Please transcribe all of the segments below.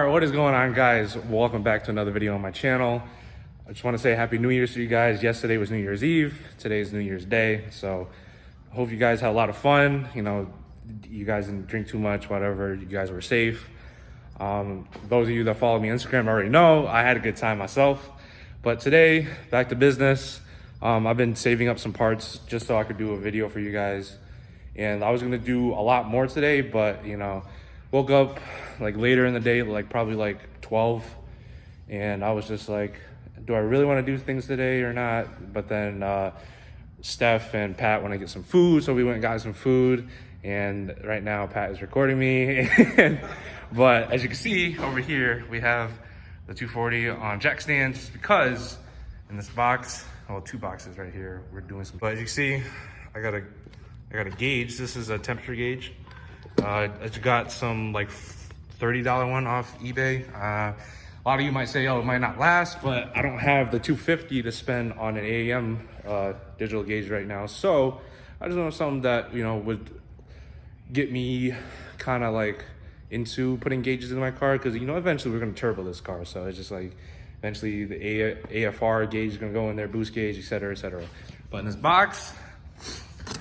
right, what is going on, guys? Welcome back to another video on my channel. I just want to say Happy New Year's to you guys. Yesterday was New Year's Eve. Today is New Year's Day. So I hope you guys had a lot of fun. You know, you guys didn't drink too much, whatever. You guys were safe. Those of you that follow me on Instagram already know I had a good time myself. But today, back to business. I've been saving up some parts just so I could do a video for you guys. And I was gonna do a lot more today, but you know, woke up like later in the day, like probably like 12. And I was just like, do I really wanna do things today or not? But then Steph and Pat wanna get some food. So we went and got some food. And right now Pat is recording me. But as you can see over here, we have the 240 on jack stands just because in this box, well, two boxes right here, we're doing some, but as you can see, I got a gauge. This is a temperature gauge. I just got some like $30 one off eBay. A lot of you might say, oh, it might not last, but I don't have the $250 to spend on an AAM digital gauge right now. So I just want something that, you know, would get me kind of like into putting gauges in my car, because, you know, eventually we're going to turbo this car. So it's just like, eventually the AFR gauge is going to go in there, boost gauge, etc., etc. But in this box,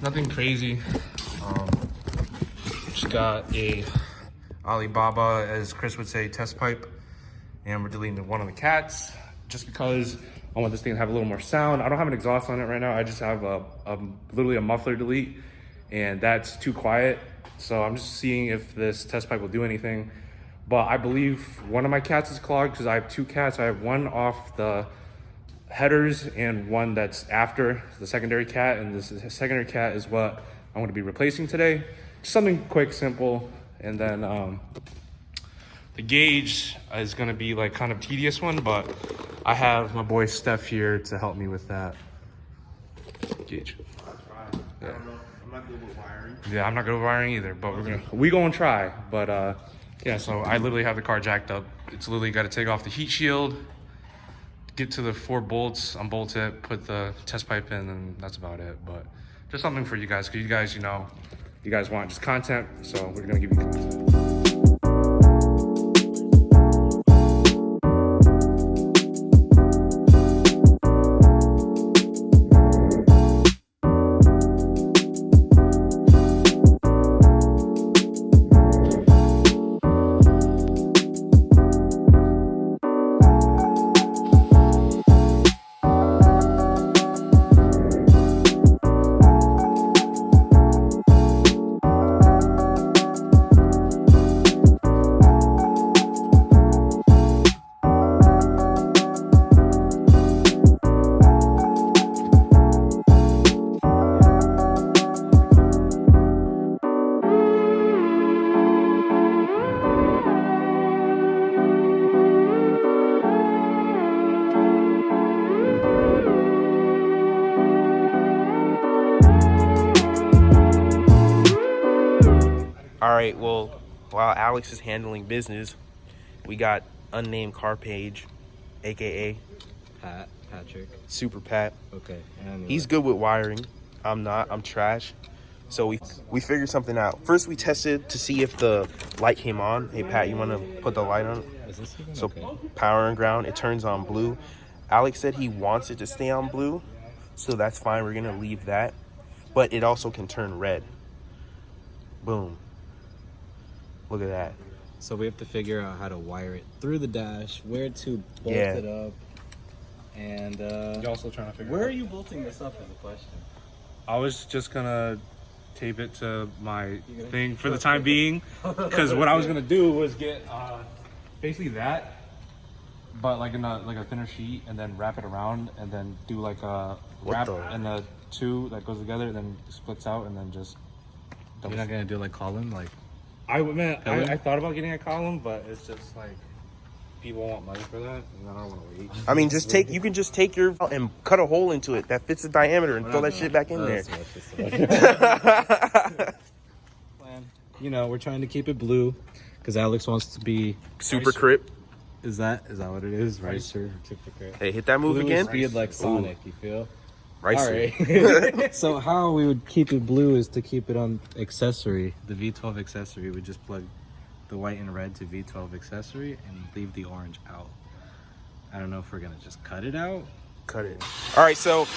nothing crazy. Just got a Alibaba, as Chris would say, test pipe. And we're deleting one of the cats just because I want this thing to have a little more sound. I don't have an exhaust on it right now. I just have literally a muffler delete, and that's too quiet. So I'm just seeing if this test pipe will do anything. But I believe one of my cats is clogged because I have two cats. I have one off the headers and one that's after the secondary cat. And this secondary cat is what I'm going to be replacing today. Just something quick, simple. And then the gauge is going to be like kind of tedious one, but I have my boy Steph here to help me with that gauge. Yeah. I'm not good with wiring. Yeah, I'm not good with wiring either, but we gonna try. But yeah, so I literally have the car jacked up. It's literally got to take off the heat shield, get to the 4 bolts, unbolt it, put the test pipe in, and that's about it. But just something for you guys, because you guys, you know, you guys want just content, so we're gonna give you content. All right, well, while Alex is handling business, we got Unnamedcarpage, aka Patrick. Super Pat. Okay. Anyway. He's good with wiring. I'm not. I'm trash. So we figured something out. First, we tested to see if the light came on. Hey Pat, you want to put the light on? Is this even So okay? power and ground. It turns on blue. Alex said he wants it to stay on blue, so that's fine. We're gonna leave that, but it also can turn red. Boom. Look at that. So we have to figure out how to wire it through the dash, where to bolt Yeah. it up, and You're also trying to figure where out. are you bolting this up is a question. I was just gonna tape it to my thing for the time being, because what I was gonna do was get basically that, but like in a thinner sheet, and then wrap it around, and then do like a wrap and the two that goes together, and then splits out, and then just. You're not gonna do like column, like I thought about getting a column, but it's just like people want money for that, and I don't want to wait. I mean, you can just take your and cut a hole into it that fits the diameter and throw that shit back in there. Plan. You know, we're trying to keep it blue because Alex wants to be Super crip. Is that what it is? Racer. Hey, hit that move Blue again. speed like Sonic, you feel? Racer. All right. So how we would keep it blue is to keep it on accessory. The V12 accessory would just plug the white and red to V12 accessory and leave the orange out. I don't know if we're gonna just cut it out. Cut it. All right, so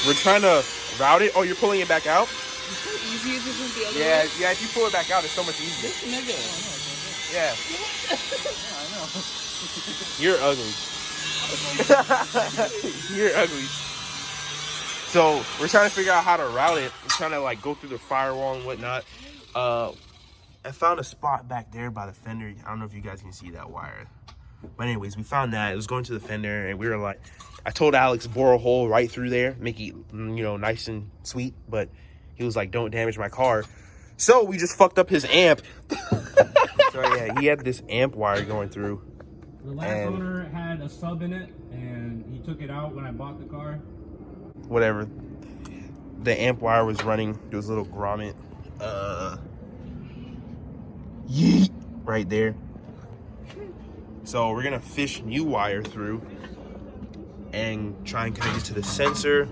we're trying to route it. Oh, you're pulling it back out? It's so easy to just the other Yeah, way. yeah. If you pull it back out, it's so much easier. This nigga. Yeah. You're ugly. You're ugly. So we're trying to figure out how to route it. We're trying to like go through the firewall and whatnot. I found a spot back there by the fender. I don't know if you guys can see that wire. But anyways, we found that. It was going to the fender, and we were like, I told Alex bore a hole right through there, make it, nice and sweet. But he was like, don't damage my car. So we just fucked up his amp. So yeah, he had this amp wire going through. The last owner had a sub in it, and he took it out when I bought the car. Whatever. The amp wire was running. There was a little grommet. Yeet. Right there. So we're gonna fish new wire through and try and connect it to the sensor.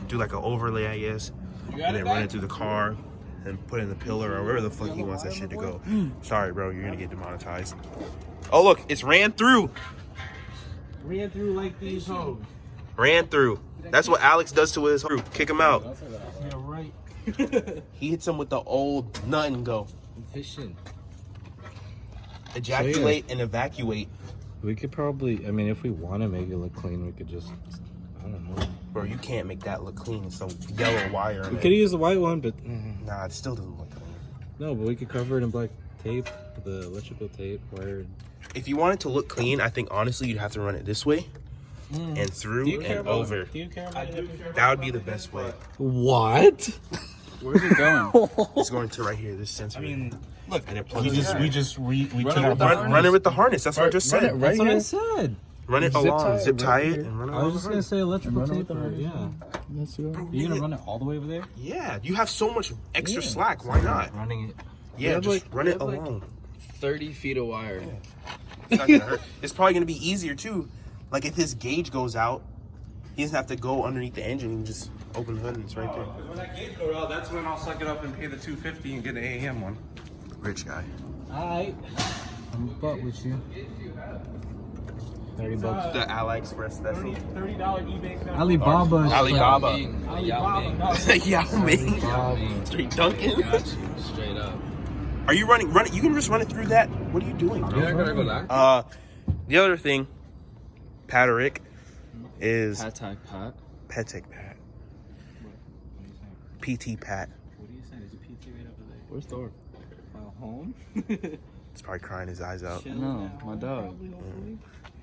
Do like an overlay, I guess. And then run it through the car and put it in the pillar or wherever the fuck he wants that shit to go. Sorry, bro. You're gonna get demonetized. Oh, look. It's ran through. Ran through like these hoes. Ran through. That's what Alex does to his crew. Kick him out. Yeah, right. He hits him with the old nut and go. I'm fishing. Ejaculate and evacuate. We could probably, I mean, if we want to make it look clean, we could just, I don't know. Bro, you can't make that look clean. It's a yellow wire. We could use the white one, but Nah, it still doesn't look clean. no, but we could cover it in black tape, the electrical tape, wired. If you want it to look clean, I think honestly you'd have to run it this way and through and over. Do you care about it? That would be the best way. What? Where's it going? It's going to right here, this sensor. I mean, look, and it plugs we in. just we took it out with the Run it with the harness. That's what I just said. That's what I said. Run it Zip along, tie it zip tie right it, here. and run it I along. was just gonna say electrical tape. Yeah. That's right. You're gonna run it all the way over there? Yeah, you have so much extra slack. Why not? Running it. Yeah, just run it like- along. 30 feet of wire. It's not gonna hurt. It's probably gonna be easier too. Like if his gauge goes out, he doesn't have to go underneath the engine. He can just open the hood and it's right there. When that gauge goes out, that's when I'll suck it up and pay the $250 and get an AM one. Rich guy. Alright. I'm butt with you. $30. The AliExpress special. $30 eBay special. Alibaba. Alibaba. Alibaba. Yao Ming. Straight Dunkin'. Got you. Straight up. Are you running? Run it. You can just run it through that. What are you doing, bro? You're not gonna go back? The other thing, Patrick, is Pat Pat. Patek Pat. PT Pat. What are you saying? There's a PT right over there. Where's Thor? Home? He's probably crying his eyes out. No, my dog.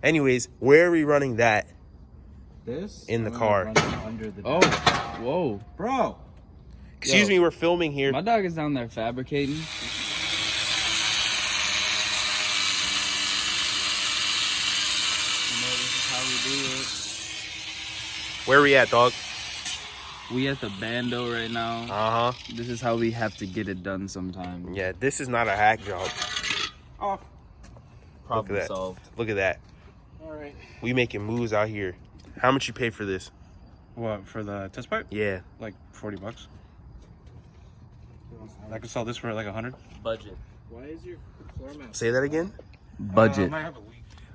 Anyways, where are we running that? This? In the I'm car. gonna run it under the Oh, whoa. Bro! Excuse me, we're filming here. My dog is down there fabricating. This is how we do it. Where we at, dog? We at the bando right now. Uh-huh. This is how we have to get it done sometime. Yeah, this is not a hack job. Oh, Problem that. solved. Look at that. all right. We making moves out here. How much you pay for this? What, for the test pipe? Yeah. Like $40. I could sell this for like 100. Budget. Why is your floor mat? Say that again? Budget. Might have a leak.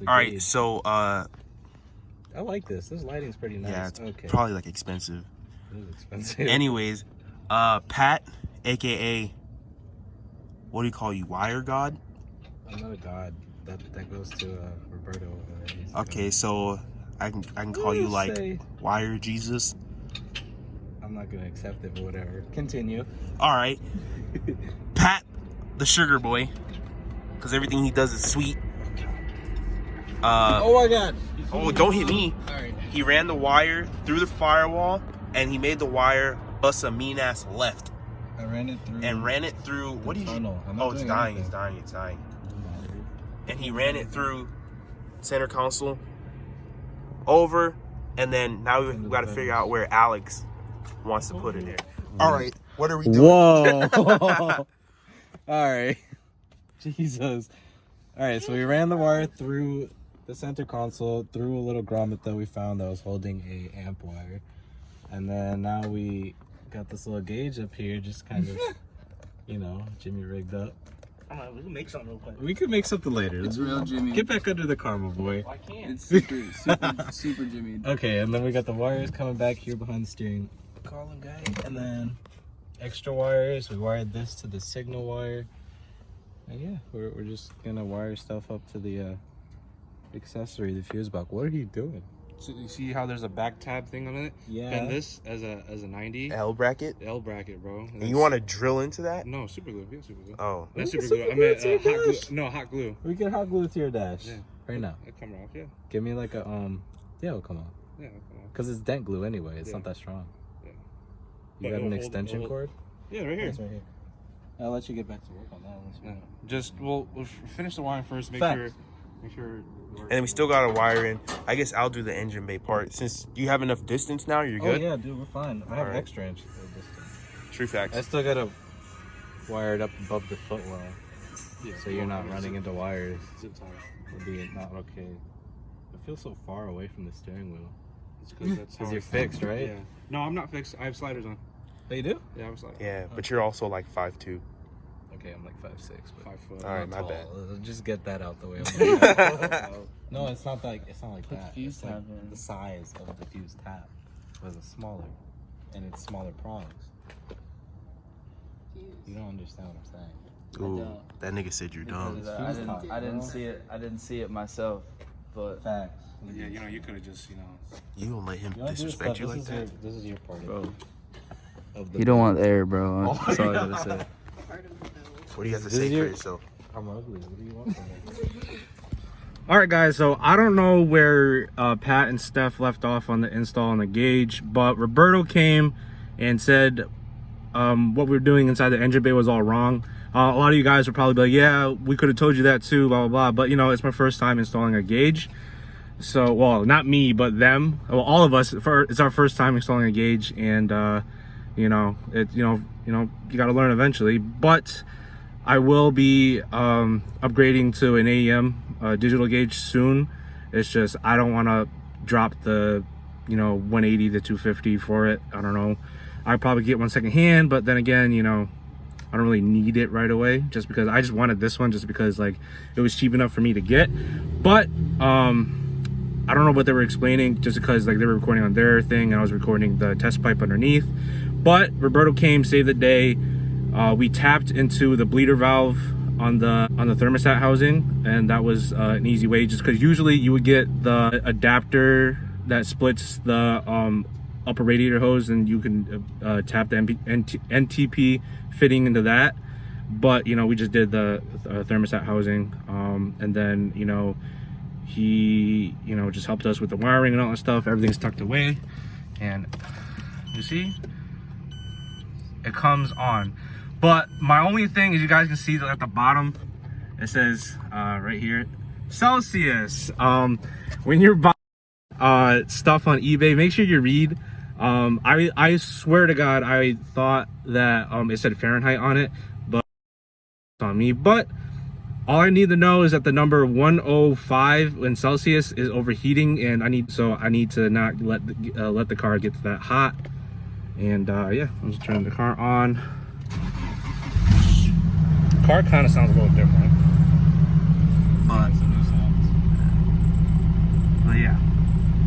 All right, so I like this. This lighting's pretty nice. yeah, it's okay. probably like expensive. This is expensive. Anyways, Pat, aka what do you call you, Wire God? I'm not a god. That goes to Roberto over there. He's a Okay, god. so I can call you like Say- Wire Jesus. I'm not gonna accept it, but whatever. Continue. All right, Pat, the sugar boy, because everything he does is sweet. Oh my god! Oh, don't hit me. Alright. He ran the wire through the firewall, and he made the wire bust a mean ass left, I ran it through. and ran it through. What do you? tunnel. I'm not Oh, it's doing dying. anything. It's dying. It's dying. And he ran it through center console, over, and then now we've got to figure out where Alex wants to put it there. All right, what are we doing? Whoa! Alright. Jesus. Alright, so we ran the wire through the center console, through a little grommet that we found that was holding a amp wire. And then now we got this little gauge up here, just kind of, Jimmy rigged up. We can make something real quick. We could make something later. It's real Jimmy. Get back under the car, my boy. I can't. It's super Jimmy. Okay, and then we got the wires coming back here behind the steering column guy. And then extra wires. We wired this to the signal wire. And yeah, we're just gonna wire stuff up to the accessory, the fuse box. What are you doing? So you see how there's a back tab thing on it? Yeah. Bend this as a 90 L bracket. L bracket, bro. And you want to drill into that? No, super glue. Yeah, super glue. Oh. Not We super can glue. I super meant glue it to your hot glue. dash. No, hot glue. We can hot glue it to your dash Yeah. right now. It'll come off, yeah. Give me like a yeah, it'll come off. Yeah, it'll come off. Cause it's dent glue anyway. It's Yeah. not that strong. Yeah. You But got it'll an hold- extension it'll- cord? Yeah, right here. It's right here. I'll let you get back to work on that one. Yeah. Just we'll finish the wiring first. Make Facts. sure. And then we still got to wire in. I guess I'll do the engine bay part. Since you have enough distance now, you're good? Oh yeah, dude, we're fine. I have Alright. extra inch distance. True facts. I still gotta wire it up above the footwell, Yeah, so you're not running into wires. Zip tie. Would be not okay. I feel so far away from the steering wheel. It's because that's how Cause you're I- fixed, right? Yeah. No, I'm not fixed. I have sliders on. Oh, you do? Yeah, I have sliders. Yeah, but you're also like 5'2". Okay, I'm like 5'6", but 5 foot. All right, my tall. bad. Just get that out the way. No, it's not like Put the that. fuse It's like tab in. the size of the fuse tab was smaller, and it's smaller prongs. You don't understand what I'm saying. Ooh, don't. that nigga said you're dumb. Because I fuse top, didn't bro. see it. I didn't see it myself, but Facts. Yeah, you could have just, You don't let him You wanna do disrespect stuff, you like this is that? this is your part. bro, Of the you don't want air, bro. That's all I gotta say. What do you have to This say is for your- yourself? I'm ugly. What do you want from me? All right, guys. So I don't know where Pat and Steph left off on the install on the gauge, but Roberto came and said what we were doing inside the engine bay was all wrong. A lot of you guys would probably be like, yeah, we could have told you that too, blah, blah, blah. But, it's my first time installing a gauge. So, well, not me, but them. Well, all of us, it's our first time installing a gauge. And, you got to learn eventually. But I will be upgrading to an AEM digital gauge soon. It's just, I don't want to drop the, 180 to 250 for it. I don't know. I'd probably get one second hand, but then again, I don't really need it right away, just because I just wanted this one just because like it was cheap enough for me to get. But I don't know what they were explaining, just because like they were recording on their thing and I was recording the test pipe underneath. But Roberto came, saved the day. We tapped into the bleeder valve on the thermostat housing, and that was an easy way, just because usually you would get the adapter that splits the upper radiator hose, and you can tap the NTP fitting into that. But we just did the thermostat housing, and then he just helped us with the wiring and all that stuff. Everything's tucked away, and you see it comes on. But my only thing is, you guys can see that at the bottom it says right here, Celsius. When you're buying stuff on eBay, make sure you read. I swear to God, I thought that it said Fahrenheit on it, but it's on me. But all I need to know is that the number 105 in Celsius is overheating, and I need to not let the car get to that hot. And yeah, I'm just turning the car on. The car kind of sounds a little different, but yeah.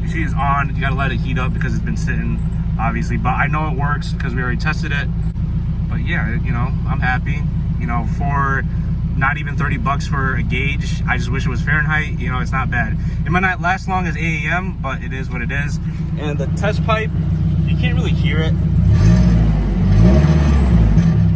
You see it's on. You gotta let it heat up because it's been sitting, obviously, but I know it works because we already tested it. But yeah, I'm happy. For not even 30 bucks for a gauge, I just wish it was Fahrenheit. It's not bad. It might not last long as AEM, but it is what it is. And the test pipe, you can't really hear it.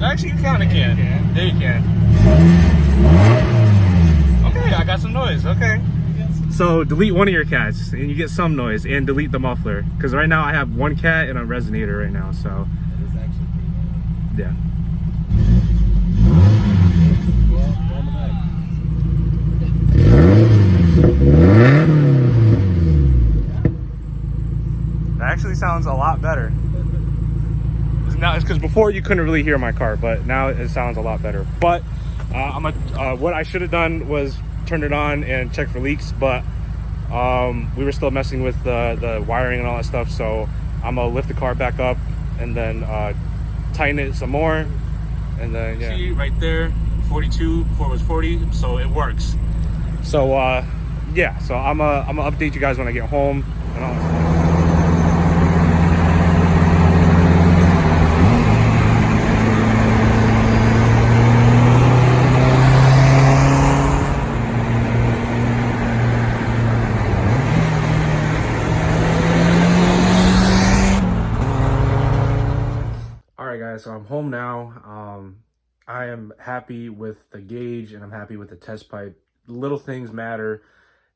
Actually, you kind of can. There you can. Okay, I got some noise. Okay. So delete one of your cats and you get some noise, and delete the muffler, because right now I have one cat and a resonator right now. So It is actually pretty loud. yeah. Well, go on the back. That actually sounds a lot better. Now it's because before you couldn't really hear my car, but now it sounds a lot better. But what I should have done was turn it on and check for leaks, but we were still messing with the wiring and all that stuff. So I'm gonna lift the car back up and then tighten it some more, and then yeah. See right there, 42 before it was 40, so it works. So yeah, so I'm gonna update you guys when I get home and all that stuff. Alright guys, so I'm home now. I am happy with the gauge and I'm happy with the test pipe. Little things matter,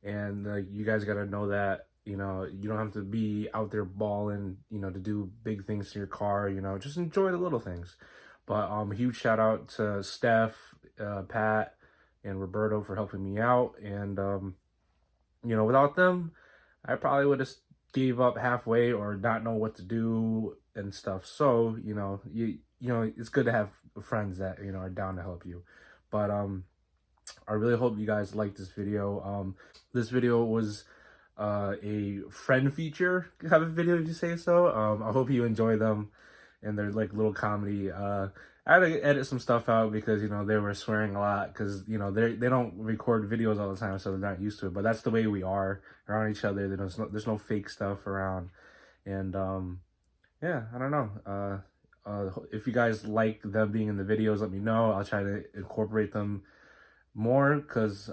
and you guys got to know that, you know, you don't have to be out there balling, you know, to do big things to your car, you know, just enjoy the little things. But a huge shout out to Steph, Pat, and Roberto for helping me out. And, you know, without them, I probably would have gave up halfway or not know what to do and stuff. So, you know, you know, it's good to have friends that, you know, are down to help you. But, I really hope you guys liked this video. This video was a friend feature kind of video, if you say so. I hope you enjoy them, and they're like little comedy. I had to edit some stuff out because, you know, they were swearing a lot because, you know, they don't record videos all the time, so they're not used to it. But that's the way we are around each other. There's no fake stuff around, and yeah, I don't know. If you guys like them being in the videos, let me know. I'll try to incorporate them more, because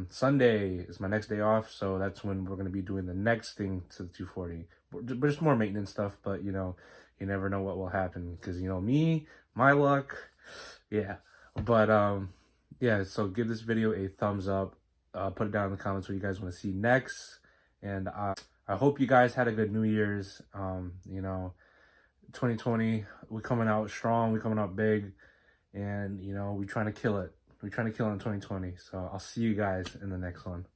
Sunday is my next day off, so that's when we're going to be doing the next thing to the 240. But just more maintenance stuff, but, you know, you never know what will happen, because, you know, me, my luck, yeah. But yeah, so give this video a thumbs up, put it down in the comments what you guys want to see next, and I hope you guys had a good New Year's. You know, 2020, we're coming out strong, we're coming out big, and, you know, we're trying to kill it. We're trying to kill it in 2020. So I'll see you guys in the next one.